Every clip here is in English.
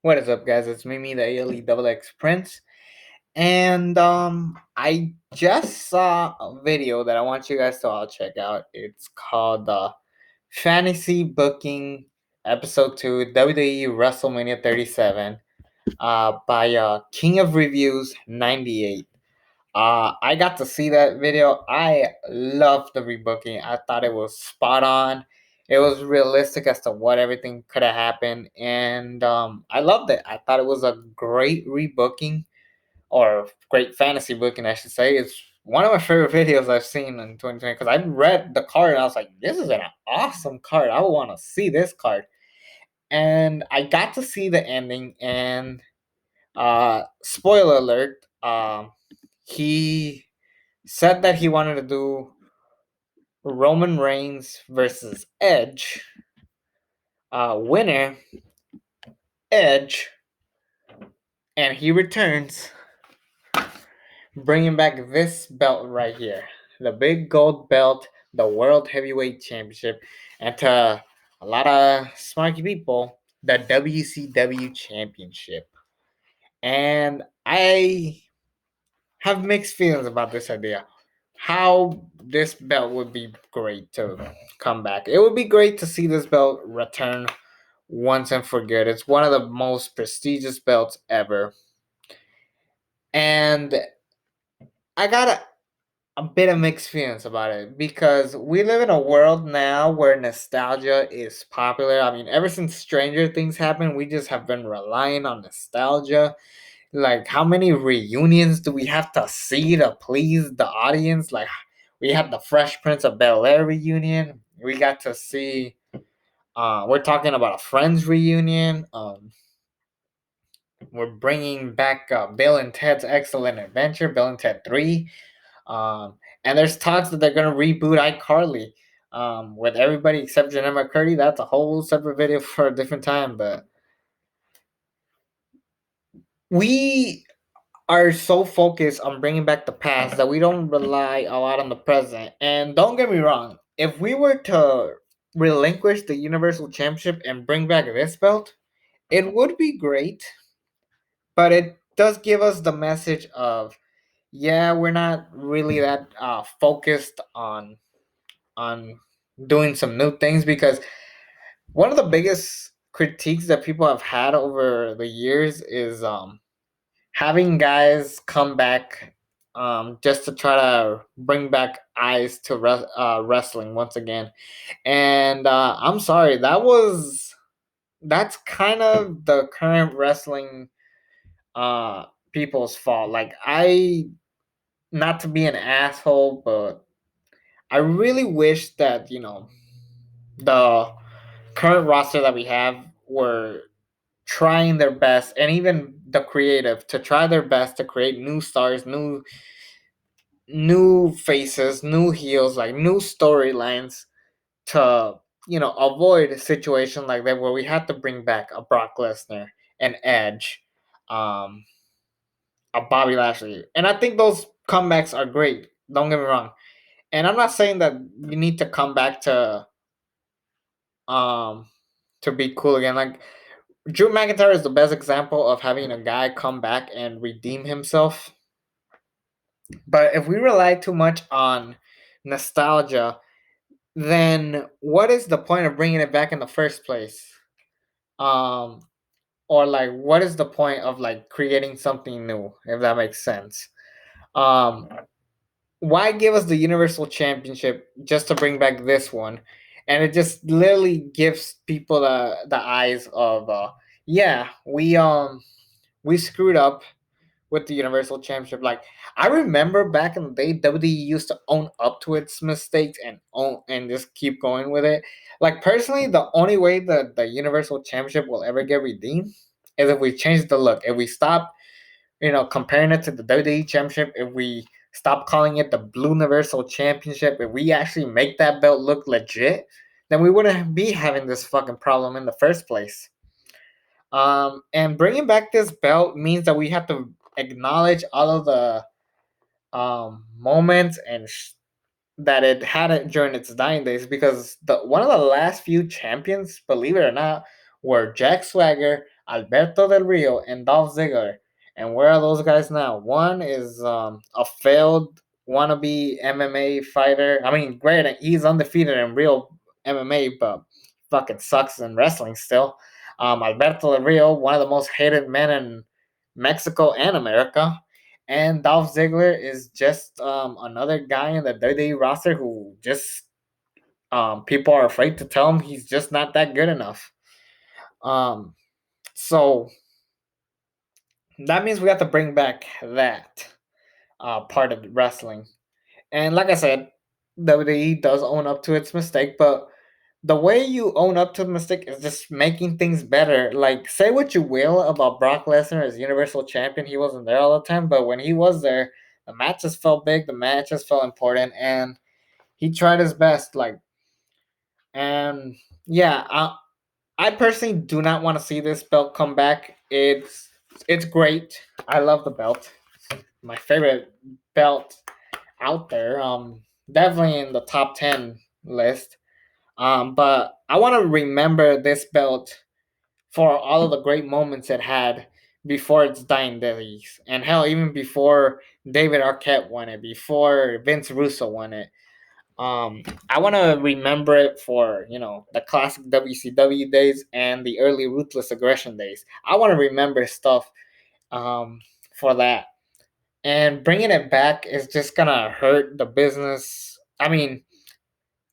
What is up, guys? It's me, the ALE Double X Prince, and I just saw a video that I want you guys to all check out. It's called Fantasy Booking Episode 2 WWE WrestleMania 37 by King of Reviews 98. I got to see that video. I loved the rebooking. I thought it was spot on. It was realistic as to what everything could have happened, and I loved it. I thought it was a great rebooking or great fantasy booking, I should say. It's one of my favorite videos I've seen in 2020 because I read the card and I was like, "This is an awesome card. I want to see this card." And I got to see the ending, and spoiler alert, he said that he wanted to do Roman Reigns versus Edge. Winner, Edge, and he returns, bringing back this belt right here, the big gold belt, the World Heavyweight Championship, and to a lot of smarky people, the WCW Championship. And I have mixed feelings about this idea. How this belt would be great to come back. It would be great to see this belt return once and for good. It's one of the most prestigious belts ever. And I got a bit of mixed feelings about it because we live in a world now where nostalgia is popular. I mean, ever since Stranger Things happened, we just have been relying on nostalgia. Like, how many reunions do we have to see to please the audience? Like, we had the Fresh Prince of Bel Air reunion. We got to see. We're talking about a Friends reunion. We're bringing back Bill and Ted's Excellent Adventure, Bill and Ted 3. And there's talks that they're going to reboot iCarly with everybody except Jenna McCurdy. That's a whole separate video for a different time. But we are so focused on bringing back the past that we don't rely a lot on the present. And don't get me wrong, if we were to relinquish the Universal Championship and bring back this belt, it would be great. But it does give us the message of, yeah, we're not really that focused on doing some new things, because one of the biggest critiques that people have had over the years is having guys come back just to try to bring back eyes to wrestling once again. And I'm sorry, that's kind of the current wrestling people's fault. Like, I, not to be an asshole, but I really wish that, the current roster that we have were trying their best, and even the creative to try their best to create new stars, new faces, new heels, like new storylines to, avoid a situation like that where we had to bring back a Brock Lesnar, an Edge, um, a Bobby Lashley. And I think those comebacks are great. Don't get me wrong. And I'm not saying that you need to come back um to be cool again. Like, Drew McIntyre is the best example of having a guy come back and redeem himself. But if we rely too much on nostalgia, then what is the point of bringing it back in the first place? Um, or like, what is the point of like creating something new? If that makes sense. Um, why give us the Universal Championship just to bring back this one? And it just literally gives people the eyes of yeah, we screwed up with the Universal Championship. Like, I remember back in the day, WWE used to own up to its mistakes and own and just keep going with it. Like, personally, the only way that the Universal Championship will ever get redeemed is if we change the look. If we stop, comparing it to the WWE Championship, if we stop calling it the Blue Universal Championship, if we actually make that belt look legit, then we wouldn't be having this fucking problem in the first place. And bringing back this belt means that we have to acknowledge all of the moments that it had it during its dying days, because the one of the last few champions, believe it or not, were Jack Swagger, Alberto Del Rio and Dolph Ziggler. And where are those guys now? One is a failed wannabe MMA fighter. I mean, great, he's undefeated in real MMA, but fucking sucks in wrestling still. Alberto Del Rio, one of the most hated men in Mexico and America. And Dolph Ziggler is just another guy in the WWE roster who just people are afraid to tell him he's just not that good enough. Um, so that means we have to bring back that part of wrestling. And like I said, WWE does own up to its mistake, but the way you own up to the mistake is just making things better. Like, say what you will about Brock Lesnar as Universal Champion, he wasn't there all the time, but when he was there, the matches felt big, the matches felt important, and he tried his best. Like, and yeah, I personally do not want to see this belt come back. It's great. I love the belt. My favorite belt out there. Definitely in the top 10 list. But I want to remember this belt for all of the great moments it had before its dying days, and hell, even before David Arquette won it, before Vince Russo won it. I want to remember it for the classic WCW days and the early Ruthless Aggression days. I want to remember stuff um, for that, and bringing it back is just gonna hurt the business. I mean,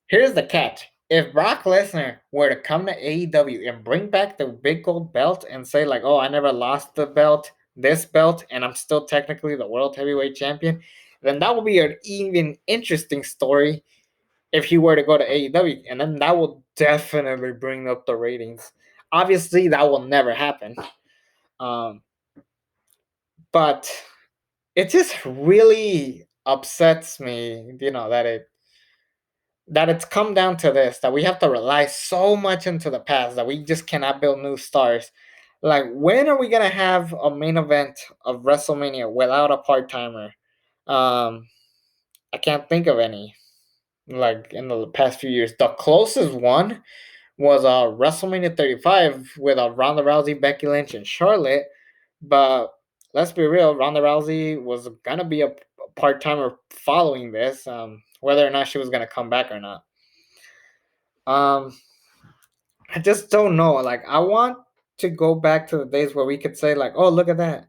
here's the catch: if Brock Lesnar were to come to AEW and bring back the big gold belt and say like, "Oh, I never lost the belt, this belt, and I'm still technically the world heavyweight champion," then that would be an even interesting story if he were to go to AEW, and then that will definitely bring up the ratings. Obviously, that will never happen. Um, but it just really upsets me, that it's come down to this, that we have to rely so much into the past that we just cannot build new stars. Like, when are we gonna have a main event of WrestleMania without a part timer? Um, I can't think of any. Like in the past few years, the closest one was WrestleMania 35 with Ronda Rousey, Becky Lynch, and Charlotte. But let's be real, Ronda Rousey was gonna be a part timer following this, whether or not she was gonna come back or not. Um, I just don't know. Like, I want to go back to the days where we could say like, "Oh, look at that."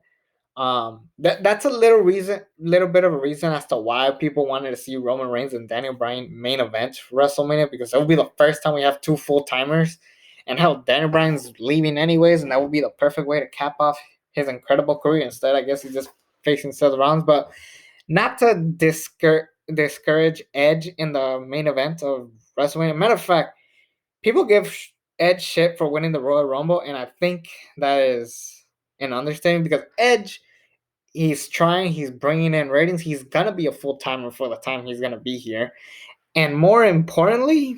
That's a little bit of a reason as to why people wanted to see Roman Reigns and Daniel Bryan main event WrestleMania, because it will be the first time we have two full timers, and how Daniel Bryan's leaving anyways, and that would be the perfect way to cap off his incredible career. Instead, I guess he's just facing Seth Rollins, but not to discourage Edge in the main event of WrestleMania. Matter of fact, people give Edge shit for winning the Royal Rumble, and I think that is an understatement, because Edge, he's trying, he's bringing in ratings, he's gonna be a full timer for the time he's gonna be here, and more importantly,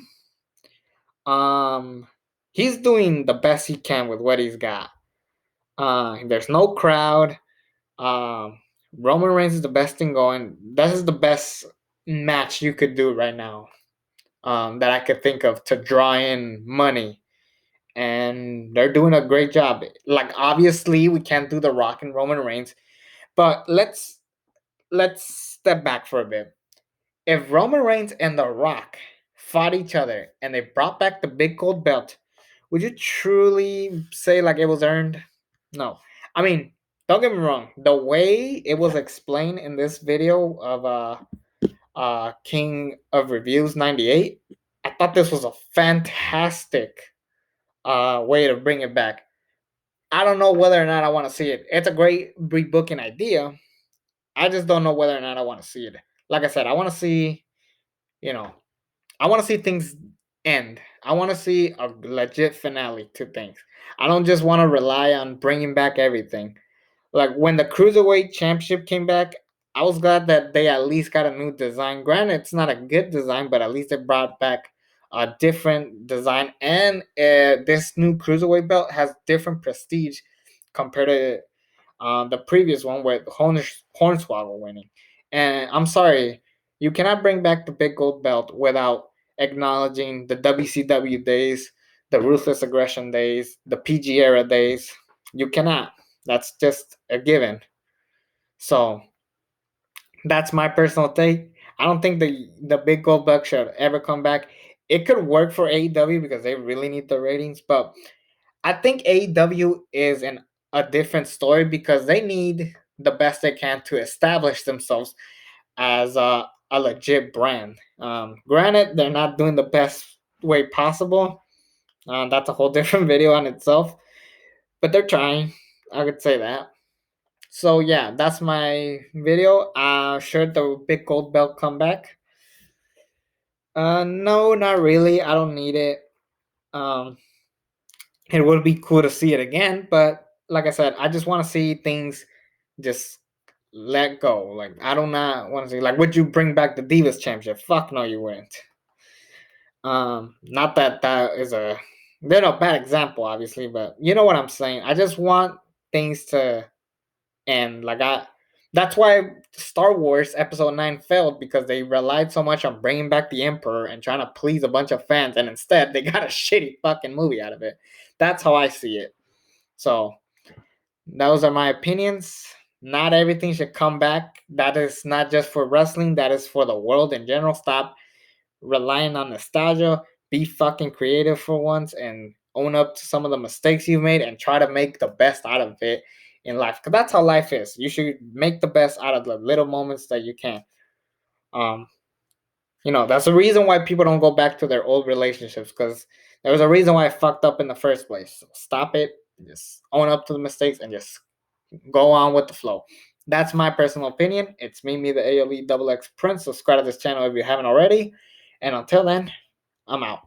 he's doing the best he can with what he's got. There's no crowd. Um, Roman Reigns is the best thing going. This is the best match you could do right now. That I could think of to draw in money, and they're doing a great job. Like, obviously, we can't do The Rock and Roman Reigns, but let's step back for a bit. If Roman Reigns and The Rock fought each other and they brought back the big gold belt, would you truly say like it was earned? No. I mean, don't get me wrong. The way it was explained in this video of King of Reviews 98, I thought this was a fantastic way to bring it back. I don't know whether or not I want to see it. It's a great rebooking idea. I just don't know whether or not I want to see it. Like I said, I want to see, you know, I want to see things end. I want to see a legit finale to things. I don't just want to rely on bringing back everything. Like, when the Cruiserweight Championship came back, I was glad that they at least got a new design. Granted, it's not a good design, but at least they brought back a different design. And this new Cruiserweight belt has different prestige compared to the previous one with Hornswoggle winning. And I'm sorry, you cannot bring back the big gold belt without acknowledging the WCW days, the Ruthless Aggression days, the PG era days. You cannot. That's just a given. So that's my personal take. I don't think the big gold bug should ever come back. It could work for AEW because they really need the ratings, but I think AEW is a different story because they need the best they can to establish themselves as a legit brand. Granted, they're not doing the best way possible. That's a whole different video on itself, but they're trying. I could say that. So yeah, that's my video. Should the big gold belt come back? No, not really. I don't need it. Um, it would be cool to see it again, but like I said, I just want to see things just let go. Like I do not want to see. Like, would you bring back the Divas Championship? Fuck no, you wouldn't. Not that that is a they're a bad example, obviously, but you know what I'm saying. I just want things to end. That's why Star Wars Episode 9 failed because they relied so much on bringing back the Emperor and trying to please a bunch of fans, and instead they got a shitty fucking movie out of it. That's how I see it. So those are my opinions. Not everything should come back. That is not just for wrestling, that is for the world in general. Stop relying on nostalgia. Be fucking creative for once and own up to some of the mistakes you've made and try to make the best out of it in life. Because that's how life is. You should make the best out of the little moments that you can. Um, that's the reason why people don't go back to their old relationships because there was a reason why I fucked up in the first place. So stop it. Just own up to the mistakes and just go on with the flow. That's my personal opinion. It's me, the ALE Double X Prince. Subscribe to this channel if you haven't already. And until then, I'm out.